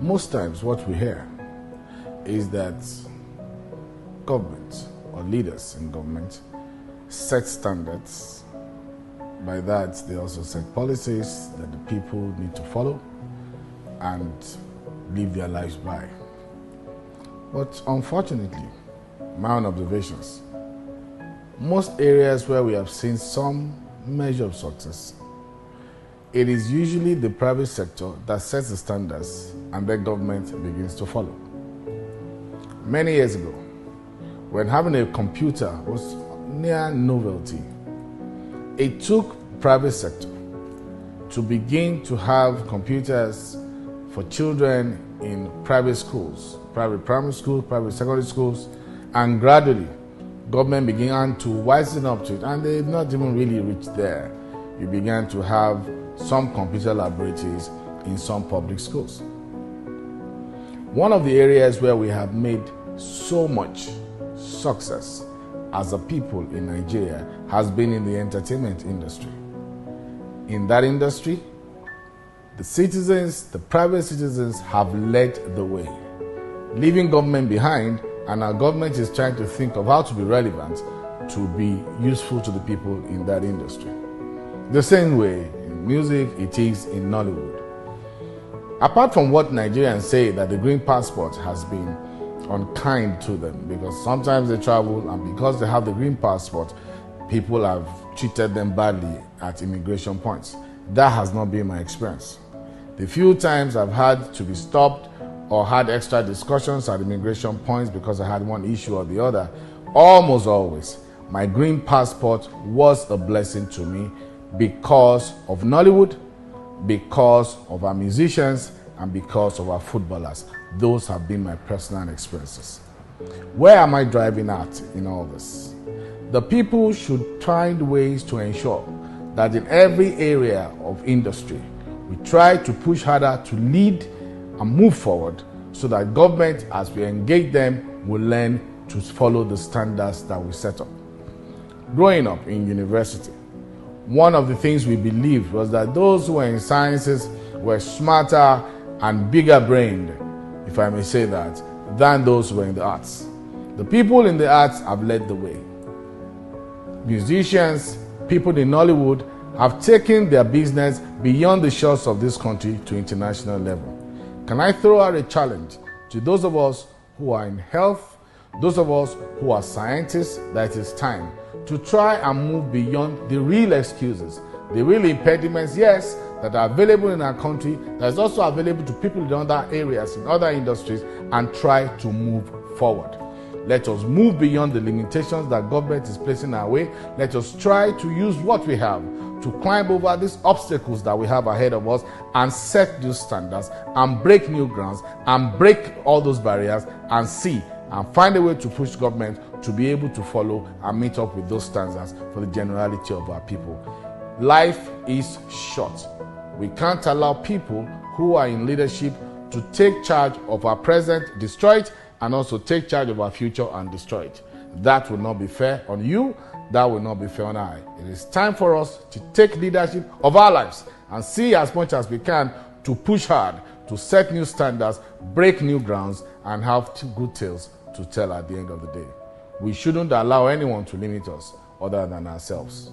Most times what we hear is that government or leaders in government set standards. By that, they also set policies that the people need to follow and live their lives by. But unfortunately, my own observations, most areas where we have seen some measure of success, it is usually the private sector that sets the standards and then government begins to follow. Many years ago, when having a computer was near novelty, it took private sector to begin to have computers for children in private schools, private primary schools, private secondary schools, and gradually government began to wisen up to it, and they did not even really reach there. You began to have some computer laboratories in some public schools. One of the areas where we have made so much success as a people in Nigeria has been in the entertainment industry. In that industry, the citizens, the private citizens have led the way, leaving government behind, and our government is trying to think of how to be relevant, to be useful to the people in that industry. The same way in music it is in Nollywood. Apart from what Nigerians say that the green passport has been unkind to them, because sometimes they travel and because they have the green passport, people have treated them badly at immigration points. That has not been my experience. The few times I've had to be stopped or had extra discussions at immigration points because I had one issue or the other, almost always, my green passport was a blessing to me because of Nollywood, because of our musicians, and because of our footballers. Those have been my personal experiences. Where am I driving at in all this? The people should find ways to ensure that in every area of industry, we try to push harder to lead and move forward so that government, as we engage them, will learn to follow the standards that we set up. Growing up in university, one of the things we believed was that those who were in sciences were smarter and bigger brained, if I may say that, than those who were in the arts. The people in the arts have led the way. Musicians, people in Nollywood have taken their business beyond the shores of this country to international level. Can I throw out a challenge to those of us who are in health, those of us who are scientists, that it is time to try and move beyond the real excuses, the real impediments, yes, that are available in our country, that is also available to people in other areas, in other industries, and try to move forward. Let us move beyond the limitations that government is placing our way. Let us try to use what we have to climb over these obstacles that we have ahead of us and set new standards and break new grounds and break all those barriers and see and find a way to push government to be able to follow and meet up with those standards for the generality of our people. Life is short. We can't allow people who are in leadership to take charge of our present, destroy it, and also take charge of our future and destroy it. That will not be fair on you. That will not be fair on I. It is time for us to take leadership of our lives and see as much as we can to push hard, to set new standards, break new grounds, and have good tales to tell at the end of the day. We shouldn't allow anyone to limit us other than ourselves.